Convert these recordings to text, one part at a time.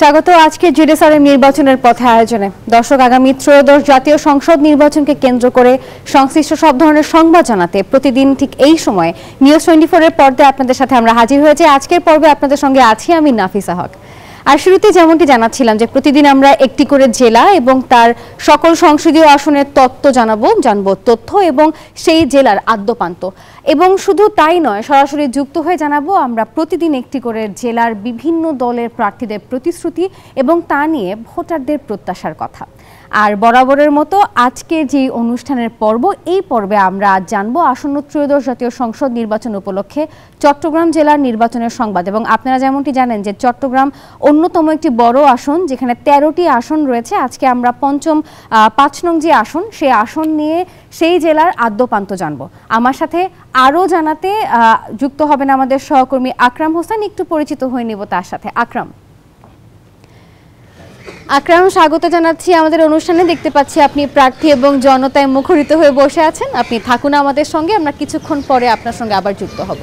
স্বাগত আজকে জেডএসআরএম নির্বাচনের পথে আয়োজনে। দর্শক, আগামী ত্রয়োদশ জাতীয় সংসদ নির্বাচনকে কেন্দ্র করে সংশ্লিষ্ট সব ধরনের সংবাদ জানাতে প্রতিদিন ঠিক এই সময়ে নিউজ 24 এর পর্দায় আপনাদের সাথে আমরা হাজির হয়েছি। আজকের পর্বে আপনাদের সঙ্গে আছি আমি নাফিসা হক। আর শুরুতে যেমনটি জানাচ্ছিলাম যে প্রতিদিন আমরা একটি করে জেলা এবং তার সকল সংসদীয় আসনের তথ্য জানবো তথ্য এবং সেই জেলার আদ্যপান্ত। এবং শুধু তাই নয়, সরাসরি যুক্ত হয়ে জানাবো আমরা প্রতিদিন একটি করে জেলার বিভিন্ন দলের প্রার্থীদের প্রতিশ্রুতি এবং তা নিয়ে ভোটারদের প্রত্যাশার কথা। আর বরাবরের মতো আজকে যে অনুষ্ঠানের পর্ব, এই পর্বে আমরা আজ জানবো আসন্ন ত্রয়োদশ জাতীয় সংসদ নির্বাচন উপলক্ষে চট্টগ্রাম জেলার নির্বাচনের সংবাদ। এবং আপনারা যেমনটি জানেন যে চট্টগ্রাম অন্যতম একটি বড় আসন, যেখানে 13টি আসন রয়েছে। আজকে আমরা পঞ্চম 5 নং যে আসন, সেই আসন নিয়ে সেই জেলার আদ্যপান্ত জানবো। আমার সাথে আরও জানাতে যুক্ত হবেন আমাদের সহকর্মী আকরাম হোসেন। একটু পরিচিত হয়ে নেব তার সাথে। আকরাম, স্বাগত জানাচ্ছি আমাদের অনুষ্ঠানে। দেখতে পাচ্ছি আপনি প্রার্থী এবং জনতায় মুখরিত হয়ে বসে আছেন। আপনি থাকুন আমাদের সঙ্গে, আমরা কিছুক্ষণ পরে আপনার সঙ্গে আবার যুক্ত হব।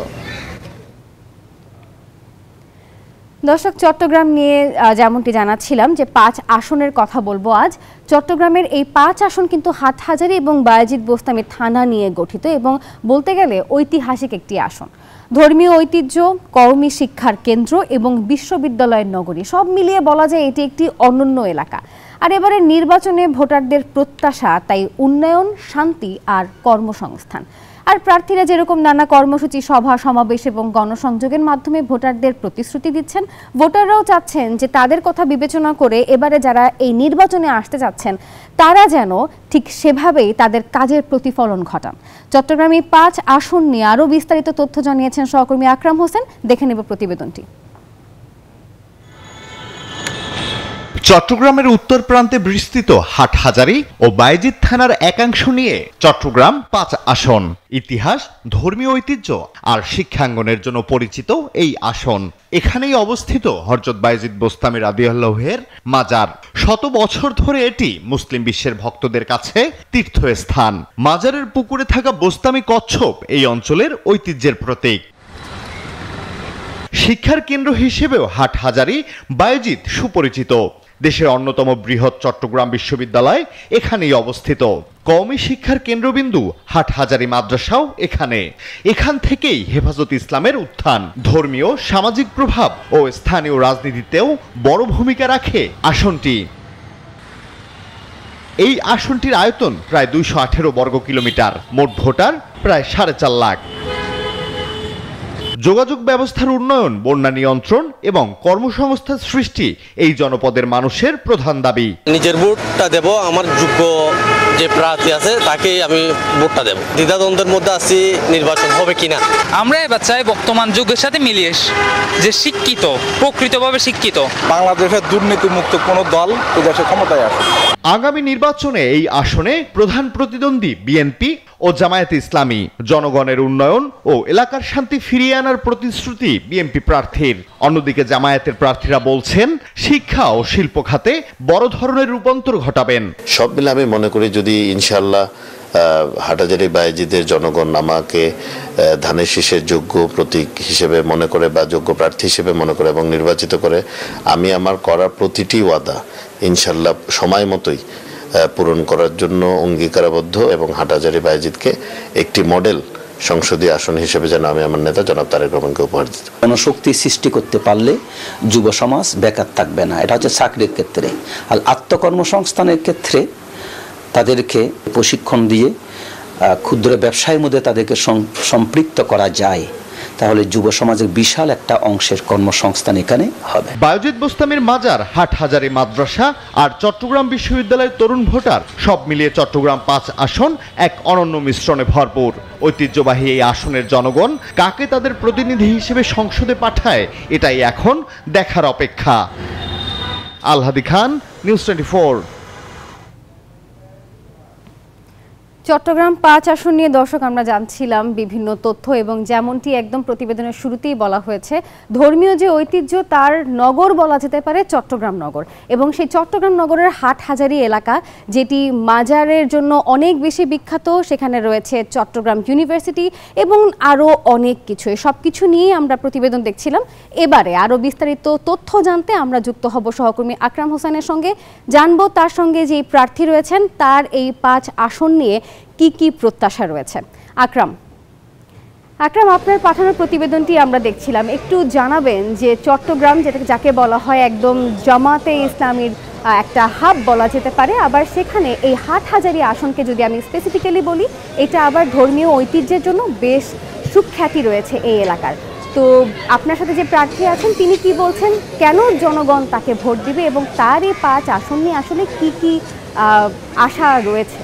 দর্শক, চট্টগ্রাম নিয়ে যেমনটি জানাচ্ছিলাম যে 5 আসনের কথা বলবো আজ। চট্টগ্রামের এই 5 আসন কিন্তু হাটহাজারী এবং বায়েজিদ বোস্তামি থানা নিয়ে গঠিত এবং বলতে গেলে ঐতিহাসিক একটি আসন। ধর্মীয় ঐতিহ্য, কওমি শিক্ষার কেন্দ্র এবং বিশ্ববিদ্যালয়ের নগরী, সব মিলিয়ে বলা যায় এটি একটি অনন্য এলাকা। আর এবারে নির্বাচনে ভোটারদের প্রত্যাশা তাই উন্নয়ন, শান্তি আর কর্মসংস্থান। আর প্রার্থীরা যেরকম নানা কর্মসূচি, সভা সমাবেশ এবং গণসংযোগের মাধ্যমে ভোটারদের প্রতিশ্রুতি দিচ্ছেন, ভোটাররাও চাচ্ছেন যে তাদের কথা বিবেচনা করে এবারে যারা এই নির্বাচনে আসতে যাচ্ছেন তারা যেন ঠিক সেভাবেই তাদের কাজের প্রতিফলন ঘটান। চট্টগ্রামে 5 আসন নিয়ে আরও বিস্তারিত তথ্য জানিয়েছেন সহকর্মী আকরাম হোসেন। দেখে নেব প্রতিবেদনটি। চট্টগ্রামের উত্তর প্রান্তে বিস্তৃত হাটহাজারী ও বায়েজিদ থানার একাংশ নিয়ে চট্টগ্রাম 5 আসন। ইতিহাস, ধর্মীয় ঐতিহ্য আর শিক্ষাঙ্গনের জন্য পরিচিত এই আসন। এখানেই অবস্থিত হযরত বায়েজিদ বোস্তামি রাদিয়াল্লাহুর মাজার। শত বছর ধরে এটি মুসলিম বিশ্বের ভক্তদের কাছে তীর্থস্থান। মাজারের পুকুরে থাকা বোস্তামি কচ্ছপ এই অঞ্চলের ঐতিহ্যের প্রতীক। শিক্ষার কেন্দ্র হিসেবেও হাটহাজারী বায়েজিদ সুপরিচিত। দেশের অন্যতম বৃহৎ চট্টগ্রাম বিশ্ববিদ্যালয় এখানেই অবস্থিত। কওমি শিক্ষার কেন্দ্রবিন্দু হাটহাজারী মাদ্রাসাও এখান থেকেই হেফাজত ইসলামের উত্থান। ধর্মীয়, সামাজিক প্রভাব ও স্থানীয় রাজনীতিতেও বড় ভূমিকা রাখে আসনটি। এই আসনটির আয়তন প্রায় 218 বর্গ কিলোমিটার, মোট ভোটার প্রায় 4.5 লাখ। যোগাযোগ ব্যবস্থার উন্নয়ন, বন্যা নিয়ন্ত্রণ এবং কর্মসংস্থান সৃষ্টি এই জনপদের মানুষের প্রধান দাবি। নিজের ভোটটা দেব, আমার যোগ্য যে প্রার্থী আছে তাকে আমি ভোটটা দেব। দ্বিধাদ্বন্দ্বের মধ্যে আছি নির্বাচন হবে কিনা। আমরা এবার চাই বর্তমান যুগের সাথে মিলিয়ে যে শিক্ষিত, প্রকৃতভাবে শিক্ষিত বাংলাদেশের দুর্নীতিমুক্ত কোন দল এই দেশে ক্ষমতায় আসে। আগামী নির্বাচনে এই আসনে প্রধান প্রতিদ্বন্দ্বী বিএনপি ও জামায়াতে ইসলামী। জনগণের উন্নয়ন ও এলাকার শান্তি ফিরিয়ে আনার প্রতিশ্রুতি বিএনপি প্রার্থীর। অন্যদিকে জামায়াতের প্রার্থীরা বলছেন শিক্ষা ও শিল্প খাতে বড় ধরনের রূপান্তর ঘটাবেন। সব মিলে আমি মনে করি যদি ইনশাআল্লাহ হাটহাজারী বায়েজিদের জনগণ আমাকে ধানের শীষের যোগ্য প্রতীক হিসেবে মনে করে বা যোগ্য প্রার্থী হিসেবে মনে করে এবং নির্বাচিত করে, আমি আমার করা প্রতিটি ওয়াদা ইনশাআল্লাহ সময় মতোই পূরণ করার জন্য অঙ্গীকারাবদ্ধ এবং হাটহাজারী বায়েজিদকে একটি মডেল সংসদীয় আসন হিসেবে যেন আমি আমার নেতা জনাব তারেক রহমানকে উপহার দিতে। জনশক্তি সৃষ্টি করতে পারলে যুব সমাজ বেকার থাকবে না। এটা হচ্ছে চাকরির ক্ষেত্রে। আর আত্মকর্মসংস্থানের ক্ষেত্রে তাদেরকে প্রশিক্ষণ দিয়ে ক্ষুদ্র ব্যবসায়ের মধ্যে তাদেরকে সম্পৃক্ত করা যায়, তাহলে যুব সমাজের বিশাল একটা অংশের কর্মসংস্থান এখানে হবে। বায়েজিদ বোস্তামির মাজার, হাটহাজারী মাদ্রাসা আর চট্টগ্রাম বিশ্ববিদ্যালয়ের তরুণ ভোটার, সব মিলিয়ে চট্টগ্রাম 5 আসন এক অনন্য মিশ্রণে ভরপুর। ঐতিহ্যবাহী এই আসনের জনগণ কাকে তাদের প্রতিনিধি হিসেবে সংসদে পাঠায়, এটাই এখন দেখার অপেক্ষা। আল হাদি খান, নিউজ 24। চট্টগ্রাম 5 আসন নিয়ে দর্শক আমরা জানছিলাম বিভিন্ন তথ্য এবং যেমনটি একদম প্রতিবেদনের শুরুতেই বলা হয়েছে ধর্মীয় যে ঐতিহ্য তার নগর বলা যেতে পারে চট্টগ্রাম নগর এবং সেই চট্টগ্রাম নগরের হাটহাজারী এলাকা যেটি মাজারের জন্য অনেক বেশি বিখ্যাত, সেখানে রয়েছে চট্টগ্রাম ইউনিভার্সিটি এবং আরও অনেক কিছু। সব কিছু নিয়েই আমরা প্রতিবেদন দেখছিলাম। এবারে আরও বিস্তারিত তথ্য জানতে আমরা যুক্ত হব সহকর্মী আকরাম হোসেনের সঙ্গে, জানবো তার সঙ্গে যেই প্রার্থী রয়েছেন তার এই 5 আসন নিয়ে কি কি প্রত্যাশা রয়েছে। আকরাম, আপনার পাঠানো প্রতিবেদনটি আমরা দেখছিলাম, একটু জানাবেন যে চট্টগ্রাম যাকে বলা হয় একদম জামাতে ইসলামীর একটা হাব বলা যেতে পারে, আবার সেখানে এই হাটহাজারী আসনকে যদি আমি স্পেসিফিক্যালি বলি এটা আবার ধর্মীয় ঐতিহ্যের জন্য বেশ সুখ্যাতি রয়েছে এই এলাকার। তো আপনার সাথে যে প্রার্থী আছেন তিনি কি বলছেন, কেন জনগণ তাকে ভোট দিবে এবং তার এই 5 আসন নিয়ে আসলে কি কি আশা রয়েছে?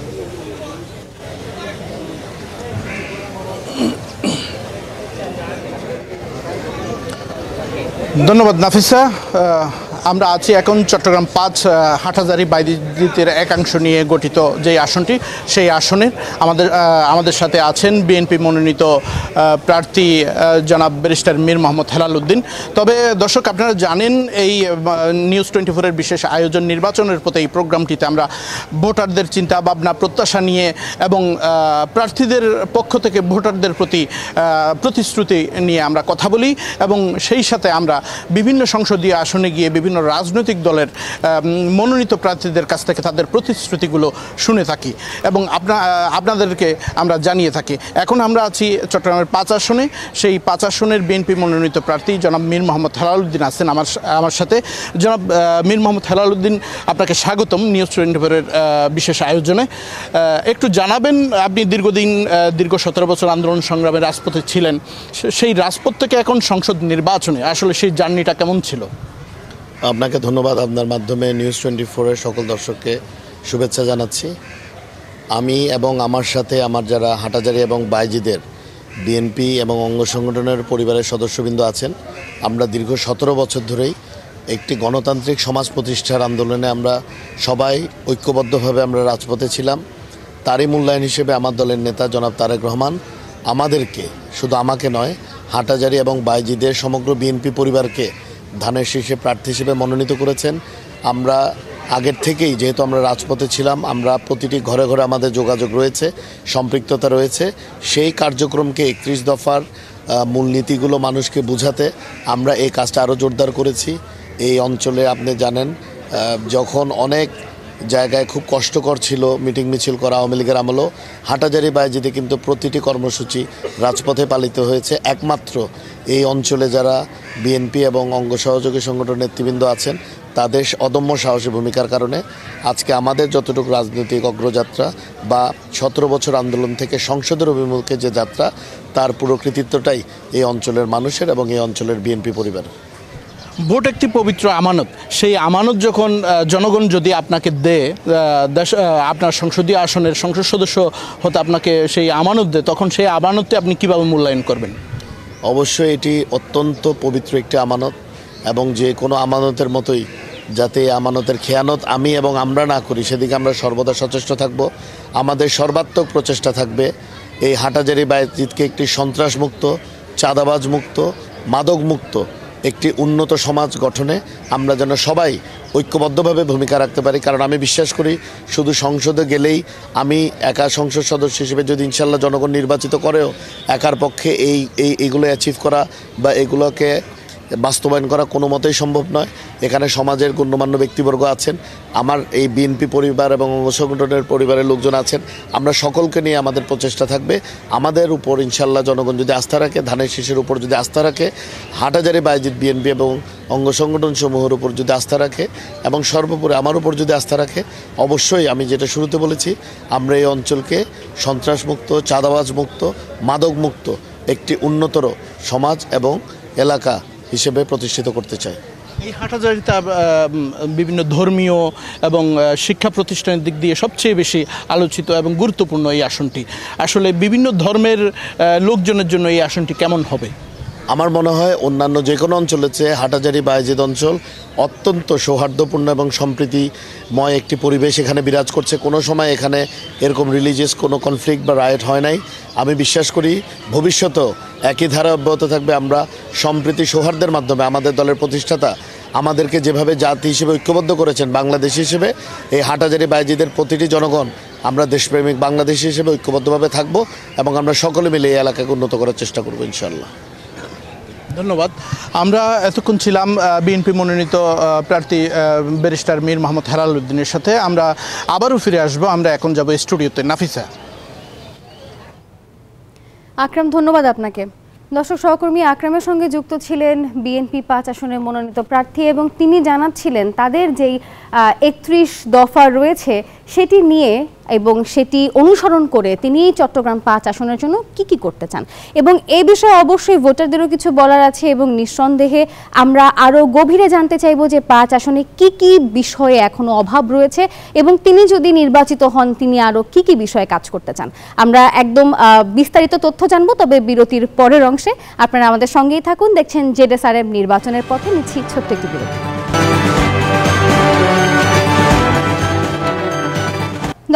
ধন্যবাদ নাফিসা। আমরা আছি এখন চট্টগ্রাম 5 হাটহাজারী বাইজিদের একাংশ নিয়ে গঠিত যে আসনটি, সেই আসনের আমাদের সাথে আছেন বিএনপি মনোনীত প্রার্থী জনাব ব্যারিস্টার মীর মোহাম্মদ হেলাল উদ্দিন। তবে দর্শক আপনারা জানেন এই নিউজ 24-এর বিশেষ আয়োজন নির্বাচনের প্রতি এই প্রোগ্রামটিতে আমরা ভোটারদের চিন্তা ভাবনা প্রত্যাশা নিয়ে এবং প্রার্থীদের পক্ষ থেকে ভোটারদের প্রতি প্রতিশ্রুতি নিয়ে আমরা কথা বলি এবং সেই সাথে আমরা বিভিন্ন সংসদীয় আসনে গিয়ে বিভিন্ন রাজনৈতিক দলের মনোনীত প্রার্থীদের কাছ থেকে তাদের প্রতিশ্রুতিগুলো শুনে থাকি এবং আপনাদেরকে আমরা জানিয়ে থাকি। এখন আমরা আছি চট্টগ্রামের 5 আসনে, সেই 5 আসনের বিএনপি মনোনীত প্রার্থী জনাব মীর মোহাম্মদ হেলাল উদ্দিন আছেন আমার সাথে। জনাব মীর মোহাম্মদ হেলাল উদ্দিন, আপনাকে স্বাগতম নিউজ 24-এর বিশেষ আয়োজনে। একটু জানাবেন, আপনি দীর্ঘ 17 বছর আন্দোলন সংগ্রামের রাজপথে ছিলেন, সেই রাজপথ থেকে এখন সংসদ নির্বাচনে আসলে সেই জার্নিটা কেমন ছিল? আপনাকে ধন্যবাদ। আপনার মাধ্যমে নিউজ 24-এর সকল দর্শককে শুভেচ্ছা জানাচ্ছি। আমি এবং আমার সাথে আমার যারা হাটহাজারী এবং বাইজিদের বিএনপি এবং অঙ্গ সংগঠনের পরিবারের সদস্যবৃন্দ আছেন, আমরা দীর্ঘ 17 বছর ধরেই একটি গণতান্ত্রিক সমাজ প্রতিষ্ঠার আন্দোলনে আমরা সবাই ঐক্যবদ্ধভাবে আমরা রাজপথে ছিলাম। তারই মূল্যায়ন হিসেবে আমার দলের নেতা জনাব তারেক রহমান আমাদেরকে, শুধু আমাকে নয়, হাটহাজারী এবং বাইজিদের সমগ্র বিএনপি পরিবারকে ধানের শীর্ষে প্রার্থী হিসেবে মনোনীত করেছেন। আমরা আগের থেকেই, যেহেতু আমরা রাজপথে ছিলাম, আমরা প্রতিটি ঘরে ঘরে আমাদের যোগাযোগ রয়েছে, সম্পৃক্ততা রয়েছে। সেই কার্যক্রমকে 31 দফার মূলনীতিগুলো মানুষকে বোঝাতে আমরা এই কাজটা আরও জোরদার করেছি। এই অঞ্চলে আপনি জানেন, যখন অনেক জায়গায় খুব কষ্টকর ছিল মিটিং মিছিল করা আওয়ামী লীগের আমলেও, হাটহাজারী বাইজিতে কিন্তু প্রতিটি কর্মসূচি রাজপথে পালিত হয়েছে। একমাত্র এই অঞ্চলে যারা বিএনপি এবং অঙ্গ সহযোগী সংগঠন নেতৃবৃন্দ আছেন তাদের অদম্য সাহসী ভূমিকার কারণে আজকে আমাদের যতটুকু রাজনৈতিক অগ্রযাত্রা বা 17 বছর আন্দোলন থেকে সংসদের অভিমুখে যে যাত্রা, তার পুরো কৃতিত্বটাই এই অঞ্চলের মানুষের এবং এই অঞ্চলের বিএনপি পরিবারের। ভোট একটি পবিত্র আমানত, সেই আমানত যখন জনগণ যদি আপনাকে দেয়, আপনার সংসদীয় আসনের সংসদ সদস্য হতে আপনাকে সেই আমানত দেয়, তখন সেই আমানতটি আপনি কীভাবে মূল্যায়ন করবেন? অবশ্যই এটি অত্যন্ত পবিত্র একটি আমানত এবং যে কোনো আমানতের মতোই যাতে আমানতের খেয়ানত আমি এবং আমরা না করি সেদিকে আমরা সর্বদা সচেষ্ট থাকব। আমাদের সর্বাত্মক প্রচেষ্টা থাকবে এই হাটহাজারী বাইজিদকে একটি সন্ত্রাসমুক্ত, চাঁদাবাজ মুক্ত, মাদক মুক্ত একটি উন্নত সমাজ গঠনে আমরা যেন সবাই ঐক্যবদ্ধভাবে ভূমিকা রাখতে পারি। কারণ আমি বিশ্বাস করি শুধু সংসদে গেলেই, আমি একা সংসদ সদস্য হিসেবে যদি ইনশাল্লাহ জনগণ নির্বাচিত করেও একার পক্ষে এইগুলো অ্যাচিভ করা বা এগুলোকে বাস্তবায়ন করা কোনো মতেই সম্ভব নয়। এখানে সমাজের গণ্যমান্য ব্যক্তিবর্গ আছেন, আমার এই বিএনপি পরিবার এবং অঙ্গ সংগঠনের পরিবারের লোকজন আছেন, আমরা সকলকে নিয়ে আমাদের প্রচেষ্টা থাকবে। আমাদের উপর ইনশাল্লাহ জনগণ যদি আস্থা রাখে, ধানের শীষের উপর যদি আস্থা রাখে, হাটহাজারী বাইজিদ বিএনপি এবং অঙ্গ সংগঠন সমূহের উপর যদি আস্থা রাখে এবং সর্বোপরি আমার উপর যদি আস্থা রাখে, অবশ্যই আমি যেটা শুরুতে বলেছি, আমরা এই অঞ্চলকে সন্ত্রাসমুক্ত, চাঁদাবাজ মুক্ত, মাদক মুক্ত একটি উন্নতর সমাজ এবং এলাকা হিসেবে প্রতিষ্ঠিত করতে চাই। এই হাটহাজারীতে বিভিন্ন ধর্মীয় এবং শিক্ষা প্রতিষ্ঠানের দিক দিয়ে সবচেয়ে বেশি আলোচিত এবং গুরুত্বপূর্ণ এই আসনটি। আসলে বিভিন্ন ধর্মের লোকজনের জন্য এই আসনটি কেমন হবে? আমার মনে হয় অন্যান্য যে কোনো অঞ্চলের চেয়ে হাটহাজারী বায়েজিদ অঞ্চল অত্যন্ত সৌহার্দ্যপূর্ণ এবং সম্প্রীতিময় একটি পরিবেশ এখানে বিরাজ করছে। কোনো সময় এখানে এরকম রিলিজিয়াস কোনো কনফ্লিক্ট বা রায়েট হয় নাই। আমি বিশ্বাস করি ভবিষ্যতেও একই ধারা অব্যাহত থাকবে। আমরা সম্প্রীতি সৌহার্দ্যের মাধ্যমে আমাদের দলের প্রতিষ্ঠাতা আমাদেরকে যেভাবে জাতি হিসেবে ঐক্যবদ্ধ করেছেন, বাংলাদেশ হিসেবে এই হাটহাজারী বায়েজিদের প্রতিটি জনগণ আমরা দেশপ্রেমিক বাংলাদেশি হিসেবে ঐক্যবদ্ধভাবে থাকব এবং আমরা সকলে মিলে এই এলাকাকে উন্নত করার চেষ্টা করব ইনশাআল্লাহ। ধন্যবাদ। আমরা এতক্ষণ ছিলাম বিএনপি মনোনীত প্রার্থী ব্যারিস্টার মীর মোহাম্মদ হেলাল উদ্দিনের সাথে। আমরা আবারও ফিরে আসবো। আমরা এখন যাব স্টুডিওতে। নাফিসা। আকরাম, ধন্যবাদ আপনাকে। দর্শক, সহকর্মী আকরামের সঙ্গে যুক্ত ছিলেন বিএনপি 5 আসনের মনোনীত প্রার্থী এবং তিনি জানাচ্ছিলেন তাদের যেই 31 দফা রয়েছে সেটি নিয়ে এবং সেটি অনুসরণ করে তিনি চট্টগ্রাম 5 আসনের জন্য কি করতে চান এবং এই বিষয়ে অবশ্যই ভোটারদেরও কিছু বলার আছে এবং নিঃসন্দেহে আমরা আরও গভীরে জানতে চাইব যে 5 আসনে কি বিষয়ে এখনো অভাব রয়েছে এবং তিনি যদি নির্বাচিত হন তিনি আরও কি বিষয়ে কাজ করতে চান। আমরা একদম বিস্তারিত তথ্য জানবো, তবে বিরতির পরের অংশে। আপনারা আমাদের সঙ্গেই থাকুন। দেখছেন জেডএসআরএম নির্বাচনের পথে। নিচ্ছি ছোট্ট একটি বিরতি।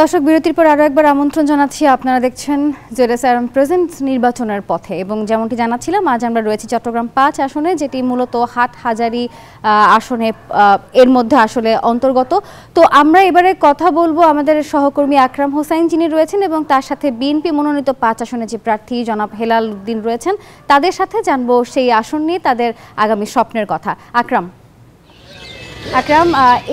দর্শক, বিরতির পর আরও একবার আমন্ত্রণ জানাচ্ছি। আপনারা দেখছেন জেডএসআরএম প্রেজেন্ট নির্বাচনের পথে এবং যেমনটি জানাচ্ছিলাম আজ আমরা রয়েছি চট্টগ্রাম 5 আসনে, যেটি মূলত হাটহাজারী আসনে এর মধ্যে আসলে অন্তর্গত। তো আমরা এবারে কথা বলবো আমাদের সহকর্মী আকরাম হোসাইন যিনি রয়েছেন এবং তার সাথে বিএনপি মনোনীত 5 আসনে যে প্রার্থী জনাব হেলাল উদ্দিন রয়েছেন তাদের সাথে জানবো সেই আসন নিয়ে তাদের আগামী স্বপ্নের কথা। আকরাম,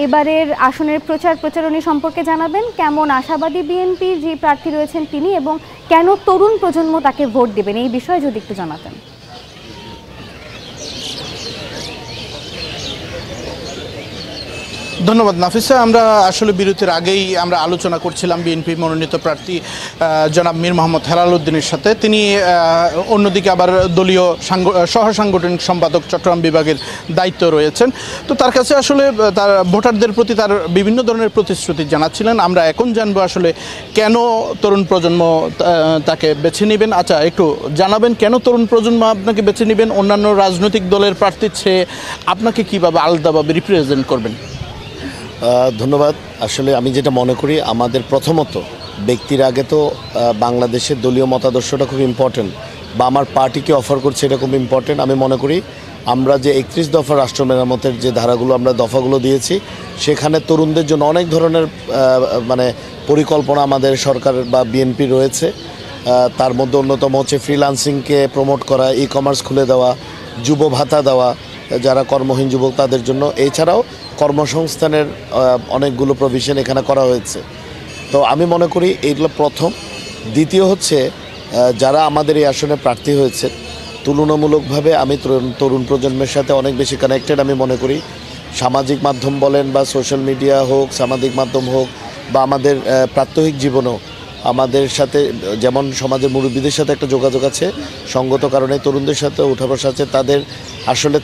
এবারের আসনের প্রচারণী সম্পর্কে জানাবেন। কেমন আশাবাদী বিএনপির যে প্রার্থী রয়েছেন তিনি এবং কেন তরুণ প্রজন্ম তাকে ভোট দেবেন এই বিষয়ে যদি একটু জানাতেন। ধন্যবাদ নাফিসা। আমরা আসলে বিরতির আগেই আমরা আলোচনা করছিলাম বিএনপি মনোনীত প্রার্থী জনাব মীর মোহাম্মদ হেলাল উদ্দিনের সাথে। তিনি অন্যদিকে আবার দলীয় সহ সাংগঠনিক সম্পাদক চট্টগ্রাম বিভাগের দায়িত্ব রয়েছেন। তো তার কাছে আসলে তার ভোটারদের প্রতি তার বিভিন্ন ধরনের প্রতিশ্রুতি জানাচ্ছিলেন। আমরা এখন জানবো আসলে কেন তরুণ প্রজন্ম তাকে বেছে নেবেন। আচ্ছা, একটু জানাবেন কেন তরুণ প্রজন্ম আপনাকে বেছে নেবেন? অন্যান্য রাজনৈতিক দলের প্রার্থীর চেয়ে আপনাকে কীভাবে আলাদাভাবে রিপ্রেজেন্ট করবেন? ধন্যবাদ। আসলে আমি যেটা মনে করি আমাদের প্রথমত ব্যক্তির আগে তো বাংলাদেশের দলীয় মতাদর্শটা খুব ইম্পর্টেন্ট, বা আমার পার্টিকে অফার করছে এটা খুব ইম্পর্টেন্ট। আমি মনে করি আমরা যে 31 দফা রাষ্ট্র মেরামতের যে ধারাগুলো আমরা দফাগুলো দিয়েছি সেখানে তরুণদের জন্য অনেক ধরনের পরিকল্পনা আমাদের সরকারের বা বিএনপি রয়েছে। তার মধ্যে অন্যতম হচ্ছে ফ্রিল্যান্সিংকে প্রমোট করা, ই কমার্স খুলে দেওয়া, যুব ভাতা দেওয়া যারা কর্মহীন যুবক তাদের জন্য, এছাড়াও কর্মসংস্থানের অনেকগুলো প্রভিশন এখানে করা হয়েছে। তো আমি মনে করি এইগুলো প্রথম। দ্বিতীয় হচ্ছে যারা আমাদের এই আসনে প্রার্থী হয়েছে তুলনামূলকভাবে আমি তরুণ প্রজন্মের সাথে অনেক বেশি কানেক্টেড। আমি মনে করি সামাজিক মাধ্যম বলেন বা সোশ্যাল মিডিয়া হোক, সামাজিক মাধ্যম হোক বা আমাদের প্রাত্যহিক জীবনেও আমাদের সাথে যেমন সমাজের মুরব্বীদের সাথে একটা যোগাযোগ আছে, সঙ্গত কারণে তরুণদের সাথে উঠা বসা আছে।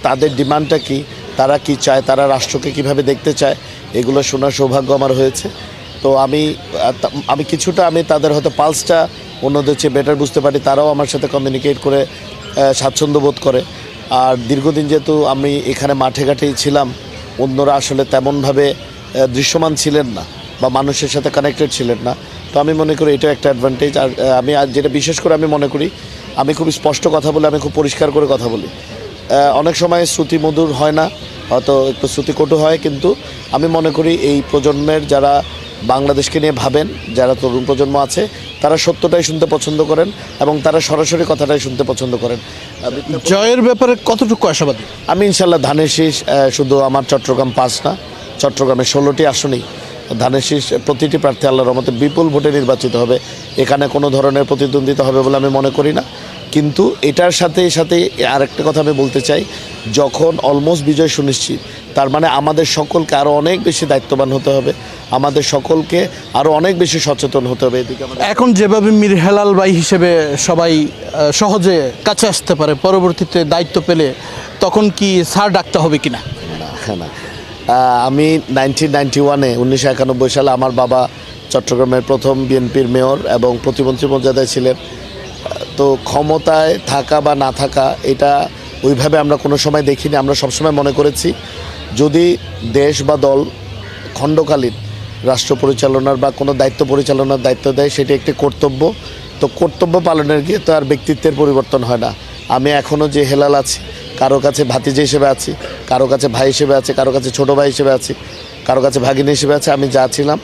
তাদের ডিমান্ডটা কি, তারা কি চায়, তারা রাষ্ট্রকে কিভাবে দেখতে চায়, এগুলো শোনার সৌভাগ্য আমার হয়েছে। তো আমি কিছুটা তাদের হয়তো পালসটা অন্যদের চেয়ে বেটার বুঝতে পারি। তারাও আমার সাথে কমিউনিকেট করে স্বাচ্ছন্দ্য বোধ করে। আর দীর্ঘদিন যেহেতু আমি এখানে মাঠে ঘাটেই ছিলাম, অন্যরা আসলে তেমনভাবে দৃশ্যমান ছিলেন না বা মানুষের সাথে কানেক্টেড ছিলেন না। তো আমি মনে করি এটা একটা অ্যাডভান্টেজ। আর আমি যেটা বিশেষ করে আমি মনে করি আমি খুব স্পষ্ট কথা বলি, আমি খুব পরিষ্কার করে কথা বলি। অনেক সময় শ্রুতি মধুর হয় না, হয়তো একটু শ্রুতিকটু হয়, কিন্তু আমি মনে করি এই প্রজন্মের যারা বাংলাদেশকে নিয়ে ভাবেন, যারা তরুণ প্রজন্ম আছে, তারা সত্যটাই শুনতে পছন্দ করেন এবং তারা সরাসরি কথাটাই শুনতে পছন্দ করেন। জয়ের ব্যাপারে কতটুকু আশাবাদী? আমি ইনশাল্লাহ ধানের শীষ, শুধু আমার চট্টগ্রাম 5 না, চট্টগ্রামের 16টি আসনেই ধানের শীষ প্রতিটি প্রার্থী আল্লাহর রহমতে বিপুল ভোটে নির্বাচিত হবে। এখানে কোনো ধরনের প্রতিদ্বন্দ্বিতা হবে বলে আমি মনে করি না। কিন্তু এটার সাথে আরেকটা কথা আমি বলতে চাই, যখন অলমোস্ট বিজয় সুনিশ্চিত, তার মানে আমাদের সকলকে আরও অনেক বেশি দায়িত্ববান হতে হবে, আমাদের সকলকে আরও অনেক বেশি সচেতন হতে হবে। এদিকে এখন যেভাবে মীর হেলাল ভাই হিসেবে সবাই সহজে কাছে আসতে পারে, পরবর্তীতে দায়িত্ব পেলে তখন কি স্যার ডাকতে হবে কিনা? না, আমি 1991 সালে আমার বাবা চট্টগ্রামের প্রথম বিএনপির মেয়র এবং প্রতিমন্ত্রী মর্যাদায় ছিলেন। তো ক্ষমতায় থাকা বা না থাকা এটা ওইভাবে আমরা কোনো সময় দেখিনি। আমরা সবসময় মনে করেছি যদি দেশ বা দল খণ্ডকালীন রাষ্ট্র পরিচালনার বা কোনো দায়িত্ব পরিচালনার দায়িত্ব দেয়, সেটি একটি কর্তব্য। তো কর্তব্য পালনের গিয়ে তো আর ব্যক্তিত্বের পরিবর্তন হয় না। আমি এখনও যে হেলাল আছি, কারো কাছে ভাতিজা হিসেবে আছি, কারো কাছে ভাই হিসেবে আছি, কারো কাছে ছোট ভাই হিসেবে আছি, কারো কাছে ভাগিনী হিসেবে আছে। আমি যা ছিলাম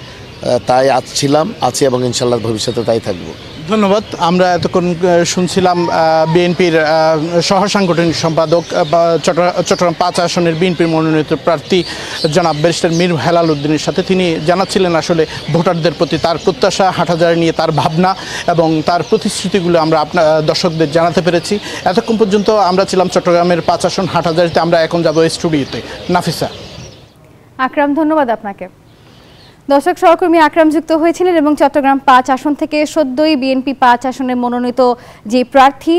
তাই ছিলাম, আছি এবং ইনশাল্লাহ ভবিষ্যতে তাই থাকবো। ধন্যবাদ। আমরা এতক্ষণ শুনছিলাম বিএনপির সহসাংগঠনিক সম্পাদক বা চট্টগ্রাম 5 আসনের বিএনপির মনোনীত প্রার্থী জনাব ব্যারিস্টার মীর হেলাল উদ্দিনের সাথে। তিনি জানাচ্ছিলেন আসলে ভোটারদের প্রতি তার প্রত্যাশা, হাটহাজারী নিয়ে তার ভাবনা এবং তার প্রতিশ্রুতিগুলো আমরা আপনার দর্শকদের জানাতে পেরেছি। এতক্ষণ পর্যন্ত আমরা ছিলাম চট্টগ্রামের 5 আসন হাটহাজারীতে। আমরা এখন যাব স্টুডিওতে। নাফিসা। আকরাম, ধন্যবাদ আপনাকে। দর্শক, সহকর্মী আকরাম যুক্ত হয়েছিলেন এবং চট্টগ্রাম 5 আসন থেকে সদ্যই বিএনপি 5 আসনে মনোনীত যে প্রার্থী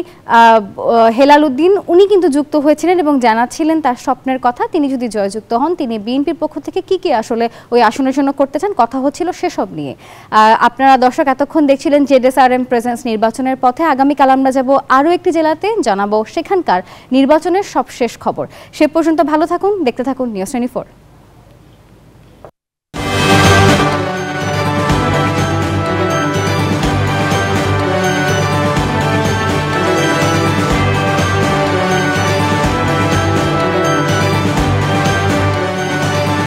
হেলাল উদ্দিন, উনি কিন্তু যুক্ত হয়েছিলেন এবং জানাচ্ছিলেন তার স্বপ্নের কথা। তিনি যদি জয়যুক্ত হন, তিনি বিএনপির পক্ষ থেকে কি আসলে ওই আসনের জন্য করতে চান, কথা হচ্ছিল সেসব নিয়ে। আপনারা দর্শক এতক্ষণ দেখছিলেন ZSRM প্রেজেন্স নির্বাচনের পথে। আগামীকাল আমরা যাব আরও একটি জেলাতে, জানাবো সেখানকার নির্বাচনের সবশেষ খবর। সে পর্যন্ত ভালো থাকুন, দেখতে থাকুন নিউজ 24।